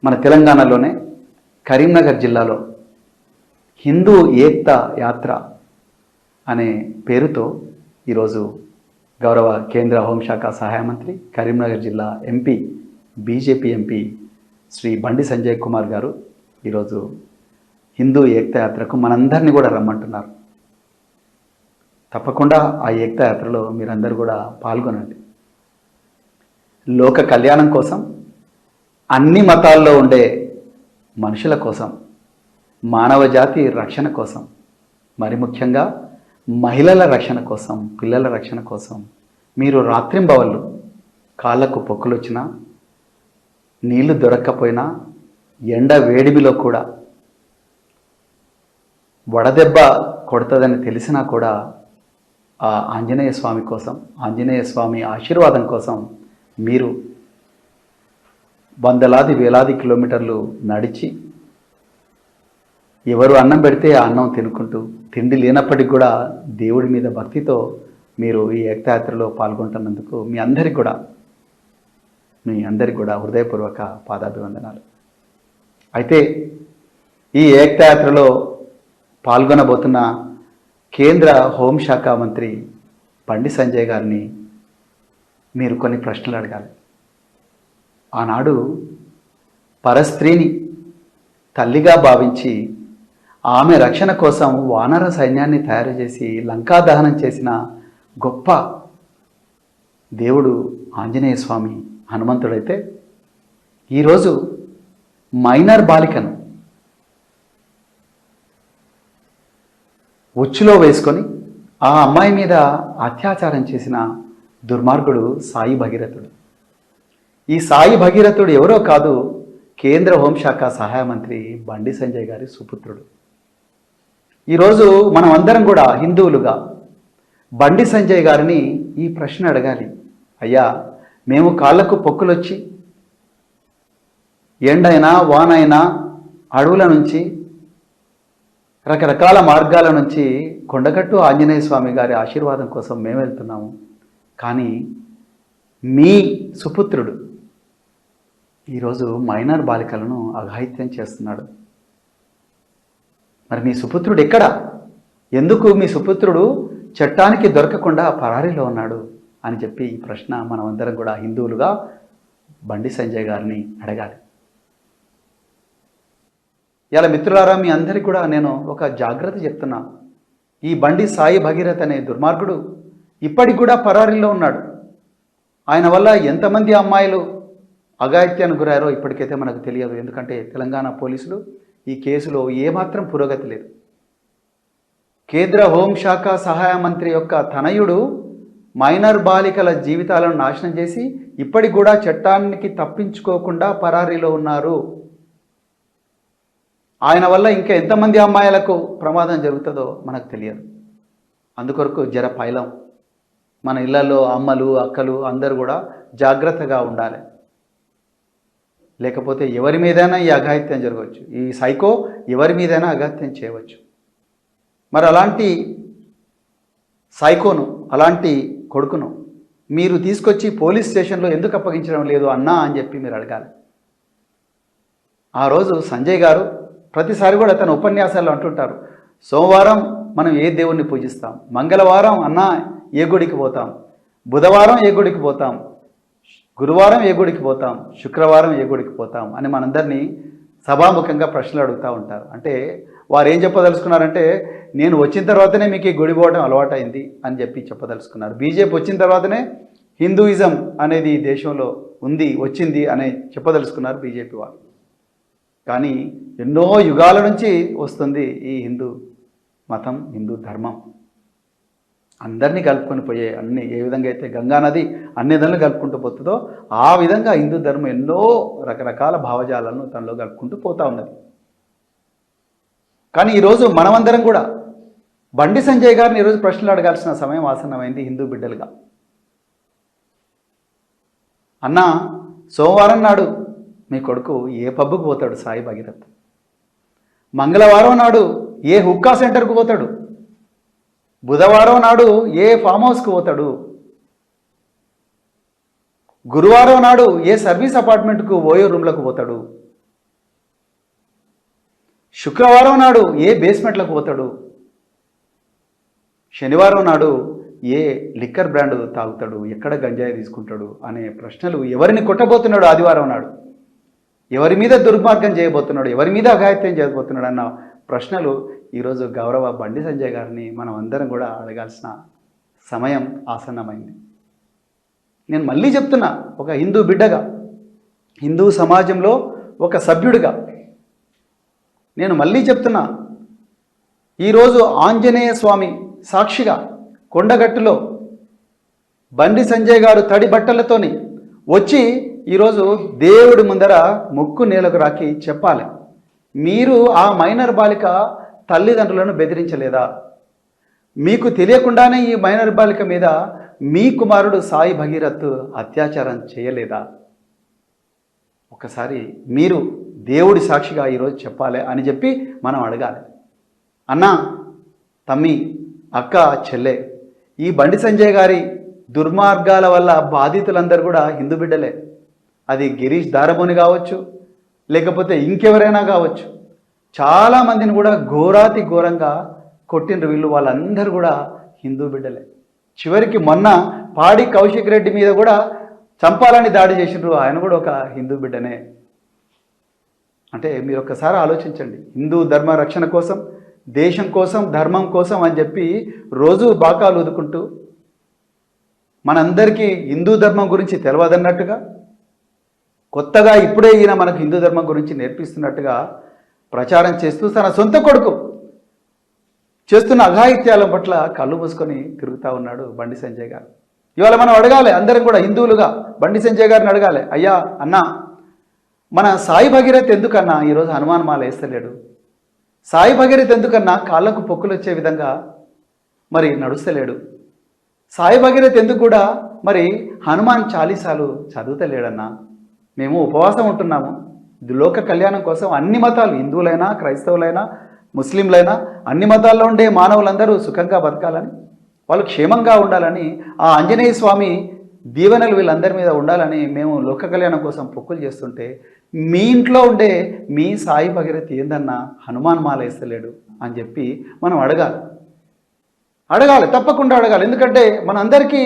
మన తెలంగాణలోనే కరీంనగర్ జిల్లాలో హిందూ ఏక్తా యాత్ర అనే పేరుతో ఈరోజు గౌరవ కేంద్ర హోంశాఖ సహాయ మంత్రి కరీంనగర్ జిల్లా MP BJP MP Shri Bandi Sanjay Kumar గారు ఈరోజు హిందూ ఏక్తా యాత్రకు మనందరినీ కూడా రమ్మంటున్నారు. తప్పకుండా ఆ ఏక్తా యాత్రలో మీరందరూ కూడా పాల్గొనండి. లోక కళ్యాణం కోసం, అన్ని మతాల్లో ఉండే మనుషుల కోసం, మానవ జాతి రక్షణ కోసం, మరి ముఖ్యంగా మహిళల రక్షణ కోసం, పిల్లల రక్షణ కోసం మీరు రాత్రింబవళ్ళు కాళ్ళకు పొక్కులు వచ్చినా, నీళ్లు దొరక్కపోయినా, ఎండ వేడిమిలో కూడా వడదెబ్బ కొడుతుందని తెలిసినా కూడా ఆ ఆంజనేయ స్వామి కోసం, ఆంజనేయ స్వామి ఆశీర్వాదం కోసం మీరు వందలాది వేలాది కిలోమీటర్లు నడిచి, ఎవరు అన్నం పెడితే ఆ అన్నం తినుకుంటూ, తిండి లేనప్పటికీ కూడా దేవుడి మీద భక్తితో మీరు ఈ ఏకయాత్రలో పాల్గొంటున్నందుకు మీ అందరికి కూడా హృదయపూర్వక పాదాభివందనాలు. అయితే ఈ ఏకయాత్రలో పాల్గొనబోతున్న కేంద్ర హోంశాఖ మంత్రి బండి సంజయ్ గారిని మీరు కొన్ని ప్రశ్నలు అడగాలి. ఆనాడు పరస్త్రీని తల్లిగా భావించి ఆమె రక్షణ కోసం వానర సైన్యాన్ని తయారు చేసి లంకా దహనం చేసిన గొప్ప దేవుడు ఆంజనేయ స్వామి హనుమంతుడైతే, ఈరోజు మైనర్ బాలికను ఉచ్చులో వేసుకొని ఆ అమ్మాయి మీద అత్యాచారం చేసిన దుర్మార్గుడు సాయి భగీరథుడు. ఈ సాయి భగీరథుడు ఎవరో కాదు, కేంద్ర హోంశాఖ సహాయ మంత్రి బండి సంజయ్ గారి సుపుత్రుడు. ఈరోజు మనం అందరం కూడా హిందువులుగా బండి సంజయ్ గారిని ఈ ప్రశ్న అడగాలి. అయ్యా, మేము కాళ్ళకు పొక్కులొచ్చి ఎండైనా వానైనా అడవుల నుంచి రకరకాల మార్గాల నుంచి కొండగట్టు ఆంజనేయ స్వామి గారి ఆశీర్వాదం కోసం మేము వెళ్తున్నాము. కానీ మీ సుపుత్రుడు ఈరోజు మైనర్ బాలికలను అఘాయిత్యం చేస్తున్నాడు. మరి మీ సుపుత్రుడు ఎక్కడ? ఎందుకు మీ సుపుత్రుడు చట్టానికి దొరకకుండా పరారీలో ఉన్నాడు అని చెప్పి ఈ ప్రశ్న మనమందరం కూడా హిందువులుగా బండి సంజయ్ గారిని అడగాలి. ఇలా మిత్రులారా, మీ అందరికీ కూడా నేను ఒక జాగ్రత్త చెప్తున్నా. ఈ బండి సాయి భగీరథ్ అనే దుర్మార్గుడు ఇప్పటికి కూడా పరారీలో ఉన్నాడు. ఆయన వల్ల ఎంతమంది అమ్మాయిలు అఘాయిత్యానికి గురారో ఇప్పటికైతే మనకు తెలియదు. ఎందుకంటే తెలంగాణ పోలీసులు ఈ కేసులో ఏమాత్రం పురోగతి లేదు. కేంద్ర హోంశాఖ సహాయ మంత్రి యొక్క తనయుడు మైనర్ బాలికల జీవితాలను నాశనం చేసి ఇప్పటికి కూడా చట్టానికి తప్పించుకోకుండా పరారీలో ఉన్నారు. ఆయన వల్ల ఇంకా ఎంతమంది అమ్మాయిలకు ప్రమాదం జరుగుతుందో మనకు తెలియదు. అందుకొరకు జర పైలం మన ఇళ్లలో అమ్మలు అక్కలు అందరూ కూడా జాగ్రత్తగా ఉండాలి. లేకపోతే ఎవరి మీదైనా ఈ అఘాయిత్యం జరగవచ్చు. ఈ సైకో ఎవరి మీదైనా అఘాయిత్యం చేయవచ్చు. మరి అలాంటి సైకోను, అలాంటి కొడుకును మీరు తీసుకొచ్చి పోలీస్ స్టేషన్లో ఎందుకు అప్పగించడం లేదు అన్నా అని చెప్పి మీరు అడగాలి. ఆ రోజు సంజయ్ గారు ప్రతిసారి కూడా తన ఉపన్యాసాల్లో అంటుంటారు, సోమవారం మనం ఏ దేవుణ్ణి పూజిస్తాం, మంగళవారం అన్నా ఏ గుడికి పోతాం, బుధవారం ఏ గుడికి పోతాం, గురువారం ఏ గుడికి పోతాం, శుక్రవారం ఏ గుడికి పోతాం అని మనందరినీ సభాముఖంగా ప్రశ్నలు అడుగుతూ ఉంటారు. అంటే వారు ఏం చెప్పదలుచుకున్నారంటే, నేను వచ్చిన తర్వాతనే మీకు ఈ గుడి పోవడం అలవాటైంది అని చెప్పి చెప్పదలుచుకున్నారు. బీజేపీ వచ్చిన తర్వాతనే హిందూయిజం అనేది ఈ దేశంలో వచ్చింది అని చెప్పదలుచుకున్నారు బీజేపీ వారు. కానీ ఎన్నో యుగాల నుంచి వస్తుంది ఈ హిందూ మతం, హిందూ ధర్మం. అందరినీ కలుపుకొని పోయే ఏ విధంగా అయితే గంగా నది అన్ని నదులను కలుపుకుంటూ పోతుందో ఆ విధంగా హిందూ ధర్మం ఎన్నో రకరకాల భావజాలను తనలో కలుపుకుంటూ పోతూ ఉన్నది. కానీ ఈరోజు మనమందరం కూడా బండి సంజయ్ గారిని ఈరోజు ప్రశ్నలు అడగాల్సిన సమయం ఆసన్నమైంది. హిందూ బిడ్డలుగా, అన్నా, సోమవారం నాడు మీ కొడుకు ఏ పబ్బుకు పోతాడు సాయి భగీరథ్? మంగళవారం నాడు ఏ హుక్కా సెంటర్కు పోతాడు? బుధవారం నాడు ఏ ఫామ్ హౌస్కు పోతాడు? గురువారం నాడు ఏ సర్వీస్ అపార్ట్మెంట్కు ఓయో రూమ్లకు పోతాడు? శుక్రవారం నాడు ఏ బేస్మెంట్లకు పోతాడు, శనివారం నాడు ఏ లిక్కర్ బ్రాండ్ తాగుతాడు, ఎక్కడ గంజాయి తీసుకుంటాడు అనే ప్రశ్నలు ఎవరిని కొట్టబోతున్నాడు ఆదివారం నాడు, ఎవరి మీద దుర్మార్గం చేయబోతున్నాడు, ఎవరి మీద అఘాయిత్యం చేయబోతున్నాడు అన్న ప్రశ్నలు ఈరోజు గౌరవ బండి సంజయ్ గారిని మనం అందరం కూడా అడగాల్సిన సమయం ఆసన్నమైంది. నేను మళ్ళీ చెప్తున్నా, ఒక హిందూ బిడ్డగా, హిందూ సమాజంలో ఒక సభ్యుడిగా నేను మళ్ళీ చెప్తున్నా, ఈరోజు ఆంజనేయ స్వామి సాక్షిగా కొండగట్టులో బండి సంజయ్ గారు తడి బట్టలతోని వచ్చి ఈరోజు దేవుడి ముందర ముక్కు నేలకు రాకి చెప్పాలి, మీరు ఆ మైనర్ బాలిక తల్లిదండ్రులను బెదిరించలేదా? మీకు తెలియకుండానే ఈ మైనర్ బాలిక మీద మీ కుమారుడు సాయి భగీరథ్ అత్యాచారం చేయలేదా? ఒకసారి మీరు దేవుడి సాక్షిగా ఈరోజు చెప్పాలి అని చెప్పి మనం అడగాలి. అన్న, తమ్మి, అక్క, చెల్లె, ఈ బండి సంజయ్ గారి దుర్మార్గాల వల్ల బాధితులందరూ కూడా హిందూ బిడ్డలే. అది గిరీష్ దారబోని కావచ్చు, లేకపోతే ఇంకెవరైనా కావచ్చు. చాలామందిని కూడా ఘోరాతి ఘోరంగా కొట్టిండ్రు వీళ్ళు, వాళ్ళందరూ కూడా హిందూ బిడ్డలే. చివరికి మొన్న పాడి కౌశిక్ రెడ్డి మీద కూడా చంపాలని దాడి చేసిండ్రు, ఆయన కూడా ఒక హిందూ బిడ్డనే. అంటే మీరు ఒక్కసారి ఆలోచించండి, హిందూ ధర్మ రక్షణ కోసం, దేశం కోసం, ధర్మం కోసం అని చెప్పి రోజు బాకాలు ఊదుకుంటూ మనందరికీ హిందూ ధర్మం గురించి తెలియదన్నట్టుగా, కొత్తగా ఇప్పుడే ఈయన మనకు హిందూ ధర్మం గురించి నేర్పిస్తున్నట్టుగా ప్రచారం చేస్తూ తన సొంత కొడుకు చేస్తున్న అఘాయిత్యాల పట్ల కళ్ళు మూసుకొని తిరుగుతూ ఉన్నాడు బండి సంజయ్ గారు. ఇవాళ మనం అడగాలి, అందరం కూడా హిందువులుగా బండి సంజయ్ గారిని అడగాలి, అయ్యా అన్నా, మన సాయి భగీరథ్ ఎందుకన్నా ఈరోజు హనుమాన్ మాల వేస్తలేడు? సాయి భగీరథ్ ఎందుకన్నా కాళ్ళకు పొక్కులు వచ్చే విధంగా మరి నడుస్తలేడు? సాయి భగీరథ్ ఎందుకు కూడా మరి హనుమాన్ చాలీసాలు చదువుతలేడన్నా? మేము ఉపవాసం ఉంటున్నాము లోక కళ్యాణం కోసం. అన్ని మతాలు, హిందువులైనా, క్రైస్తవులైనా, ముస్లింలైనా, అన్ని మతాల్లో ఉండే మానవులందరూ సుఖంగా బతకాలని, వాళ్ళు క్షేమంగా ఉండాలని, ఆ ఆంజనేయ స్వామి దీవెనలు వీళ్ళందరి మీద ఉండాలని మేము లోక కళ్యాణం కోసం పొక్కులు చేస్తుంటే, మీ ఇంట్లో ఉండే మీ సాయి భగీరథ్ ఏందన్నా హనుమాన్ మాల వేస్తలేడు అని చెప్పి మనం అడగాలి, తప్పకుండా అడగాలి. ఎందుకంటే మనందరికీ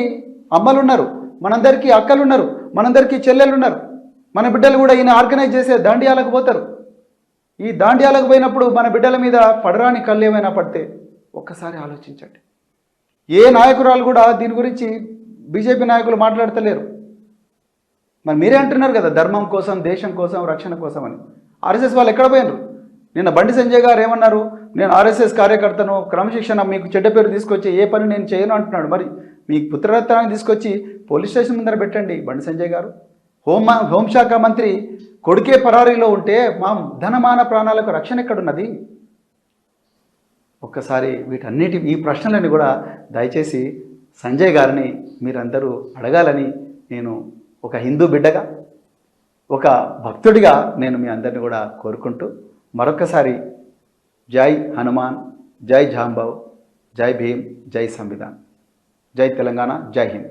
అమ్మలున్నారు, మనందరికీ అక్కలున్నారు, మనందరికీ చెల్లెలు ఉన్నారు. మన బిడ్డలు కూడా ఈయన ఆర్గనైజ్ చేసే దాండియాలకు పోతారు. ఈ దాండియాలకు పోయినప్పుడు మన బిడ్డల మీద పడరాని కళ్ళు ఏమైనా పడితే ఒక్కసారి ఆలోచించండి. ఏ నాయకురాలు కూడా దీని గురించి బీజేపీ నాయకులు మాట్లాడతలేరు. మరి మీరే అంటున్నారు కదా, ధర్మం కోసం, దేశం కోసం, రక్షణ కోసం అని. ఆర్ఎస్ఎస్ వాళ్ళు ఎక్కడ పోయినారు? నిన్న బండి సంజయ్ గారు ఏమన్నారు? నేను ఆర్ఎస్ఎస్ కార్యకర్తను, క్రమశిక్షణ, మీకు చెడ్డ పేరు తీసుకొచ్చి ఏ పని నేను చేయను అంటున్నాడు. మరి మీ పుత్రరత్నాన్ని తీసుకొచ్చి పోలీస్ స్టేషన్ ముందర పెట్టండి బండి సంజయ్ గారు. హోంశాఖ మంత్రి కొడుకే పరారీలో ఉంటే మా ధనమాన ప్రాణాలకు రక్షణ ఎక్కడున్నది? ఒక్కసారి వీటన్నిటి, ఈ ప్రశ్నలని కూడా దయచేసి సంజయ్ గారిని మీరందరూ అడగాలని నేను ఒక హిందూ బిడ్డగా, ఒక భక్తుడిగా నేను మీ అందరిని కూడా కోరుకుంటూ మరొకసారి జై హనుమాన్, జై జాంబవ్, జై భీమ్, జై సంవిధాన్, జై తెలంగాణ, జై హింద్.